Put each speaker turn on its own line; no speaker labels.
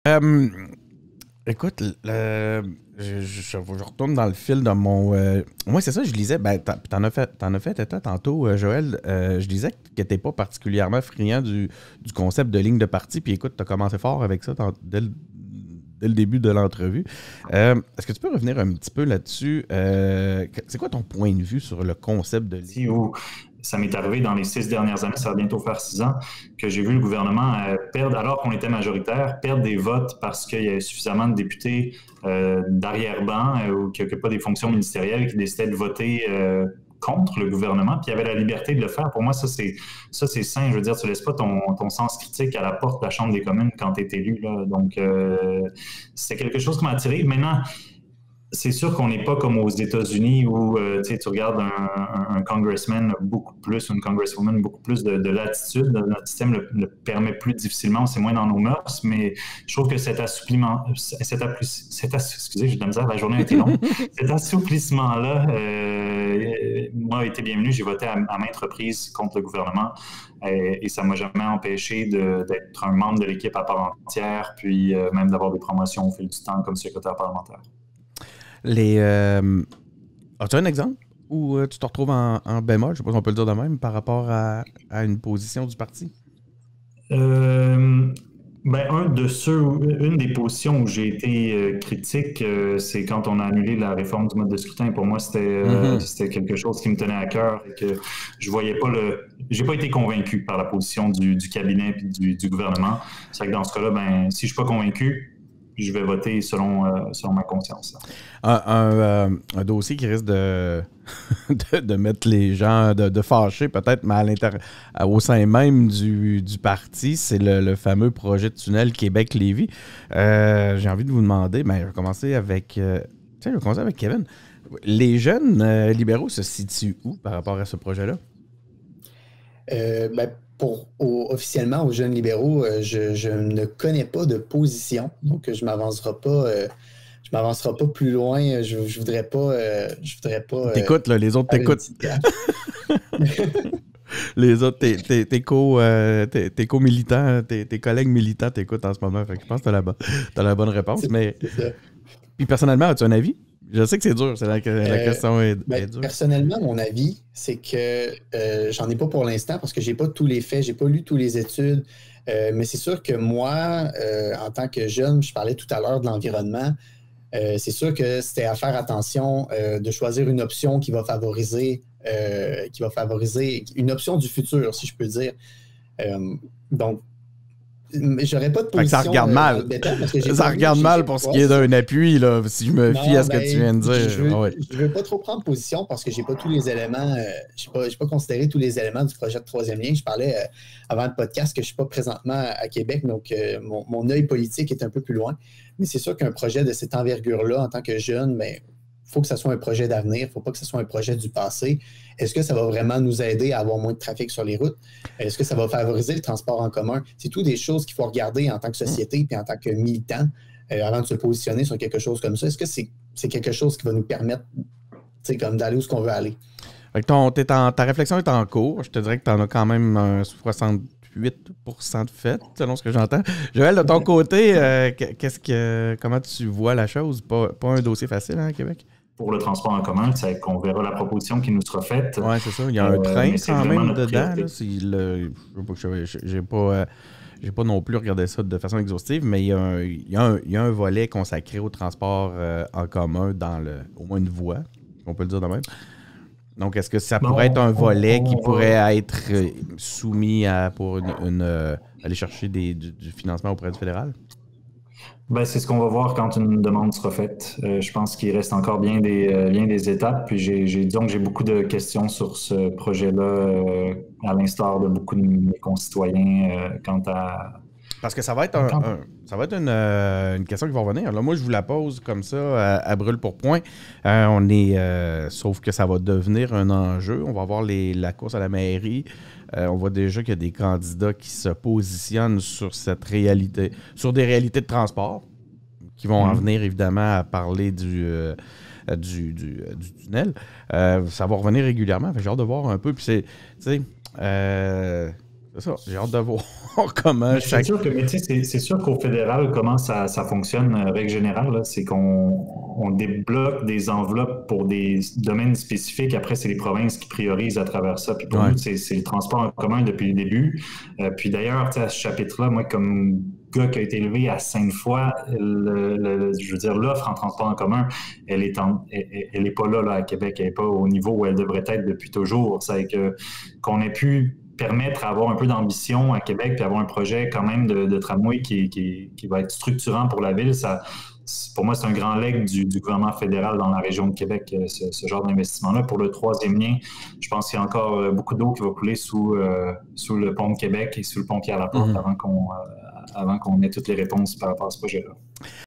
Euh, Écoute, je retourne dans le fil de mon. Moi, c'est ça, je lisais. Ben, t'en as fait Tata, tantôt, Joël. Je disais que t'es pas particulièrement friand du concept de ligne de parti. Puis écoute, t'as commencé fort avec ça dès le début de l'entrevue. Est-ce que tu peux revenir un petit peu là-dessus? C'est quoi ton point de vue sur le concept de ligne?
Où ça m'est arrivé dans les 6 dernières années, ça va bientôt faire 6 ans, que j'ai vu le gouvernement perdre, alors qu'on était majoritaire, perdre des votes parce qu'il y avait suffisamment de députés d'arrière-ban ou qui n'occupaient pas des fonctions ministérielles qui décidaient de voter contre le gouvernement, puis il y avait la liberté de le faire. Pour moi, ça, c'est sain. Je veux dire, tu ne laisses pas ton sens critique à la porte de la Chambre des communes quand tu es élu. Là. Donc, c'est quelque chose qui m'a attiré. Maintenant, c'est sûr qu'on n'est pas comme aux États-Unis où tu regardes un congressman beaucoup plus, une congresswoman beaucoup plus de latitude. Notre système le permet plus difficilement, c'est moins dans nos mœurs, mais je trouve que cet assouplissement, excusez, j'ai de la misère, la journée a été longue. Cet assouplissement-là m'a été bienvenu. J'ai voté à maintes reprises contre le gouvernement et ça ne m'a jamais empêché d'être un membre de l'équipe à part entière, puis même d'avoir des promotions au fil du temps comme secrétaire parlementaire.
As-tu un exemple où tu te retrouves en bémol, je ne sais pas si on peut le dire de même, par rapport à une position du parti?
Une des positions où j'ai été critique, c'est quand on a annulé la réforme du mode de scrutin. Pour moi, c'était quelque chose qui me tenait à cœur et que je voyais pas j'ai pas été convaincu par la position du cabinet et du gouvernement. C'est vrai que dans ce cas-là, si je suis pas convaincu, je vais voter selon ma conscience.
Un dossier qui risque de mettre les gens, de fâcher peut-être, mais au sein même du parti, c'est le fameux projet de tunnel Québec-Lévis. J'ai envie de vous demander, je vais commencer avec Kevin. Les jeunes libéraux se situent où par rapport à ce projet-là?
Officiellement, aux jeunes libéraux, je ne connais pas de position, donc je ne m'avancerai pas plus loin. Je voudrais pas.
T'écoutes, là, les autres t'écoutent. Les autres, tes co-militants, tes collègues militants t'écoutent en ce moment. Fait que je pense que t'as la bonne réponse. Mais puis personnellement, as-tu un avis? Je sais que c'est dur, la question est dure.
Personnellement, mon avis, c'est que j'en ai pas pour l'instant parce que j'ai pas tous les faits, j'ai pas lu toutes les études. Mais c'est sûr que moi, en tant que jeune, je parlais tout à l'heure de l'environnement. C'est sûr que c'était à faire attention de choisir une option qui va favoriser une option du futur, si je peux dire. Donc, j'aurais pas de position.
Ça regarde mal. Ça regarde mal pour ce qui est d'un appui, là, si je me fie à ce que tu viens de dire.
Je veux pas trop prendre position parce que j'ai pas tous les éléments. J'ai pas considéré tous les éléments du projet de troisième lien. Je parlais avant le podcast que je suis pas présentement à Québec, donc mon œil politique est un peu plus loin. Mais c'est sûr qu'un projet de cette envergure-là, en tant que jeune, il faut que ce soit un projet d'avenir, il ne faut pas que ce soit un projet du passé. Est-ce que ça va vraiment nous aider à avoir moins de trafic sur les routes? Est-ce que ça va favoriser le transport en commun? C'est tout des choses qu'il faut regarder en tant que société et en tant que militant avant de se positionner sur quelque chose comme ça. Est-ce que c'est quelque chose qui va nous permettre comme d'aller où ce qu'on veut aller?
Ta réflexion est en cours. Je te dirais que tu en as quand même 68% de fait, selon ce que j'entends. Joël, de ton côté, comment tu vois la chose? Pas un dossier facile à Québec?
Pour le transport en commun, c'est qu'on verra la proposition qui nous sera faite.
Oui, c'est ça. Il y a un train quand même dedans. J'ai pas non plus regardé ça de façon exhaustive, mais il y a un volet consacré au transport en commun dans au moins une voie, on peut le dire de même. Donc, est-ce que ça pourrait être un volet qui pourrait être soumis pour aller chercher du financement auprès du fédéral?
C'est ce qu'on va voir quand une demande sera faite. Je pense qu'il reste encore bien des étapes. Puis j'ai beaucoup de questions sur ce projet-là, à l'instar de beaucoup de mes concitoyens quant à...
Parce que ça va être une question qui va revenir. Là, moi, je vous la pose comme ça, à brûle pour point. Sauf que ça va devenir un enjeu. On va avoir la course à la mairie. On voit déjà qu'il y a des candidats qui se positionnent sur cette réalité, sur des réalités de transport, qui vont en venir évidemment à parler du tunnel. Ça va revenir régulièrement. J'ai hâte de voir un peu. Puis c'est C'est ça. J'ai hâte de voir comment
C'est sûr qu'au fédéral, comment ça fonctionne, règle générale, là, c'est qu'on débloque des enveloppes pour des domaines spécifiques. Après, c'est les provinces qui priorisent à travers ça. Puis pour nous, c'est le transport en commun depuis le début. Puis d'ailleurs, à ce chapitre-là, moi, comme gars qui a été élevé à Sainte-Foy, je veux dire, l'offre en transport en commun, elle est pas là à Québec. Elle n'est pas au niveau où elle devrait être depuis toujours. C'est qu'on ait pu permettre d'avoir un peu d'ambition à Québec puis avoir un projet quand même de tramway qui va être structurant pour la ville. Pour moi, c'est un grand legs du gouvernement fédéral dans la région de Québec, ce genre d'investissement-là. Pour le troisième lien, je pense qu'il y a encore beaucoup d'eau qui va couler sous le pont de Québec et sous le pont Pierre-Laporte avant qu'on ait toutes les réponses par rapport à ce projet-là.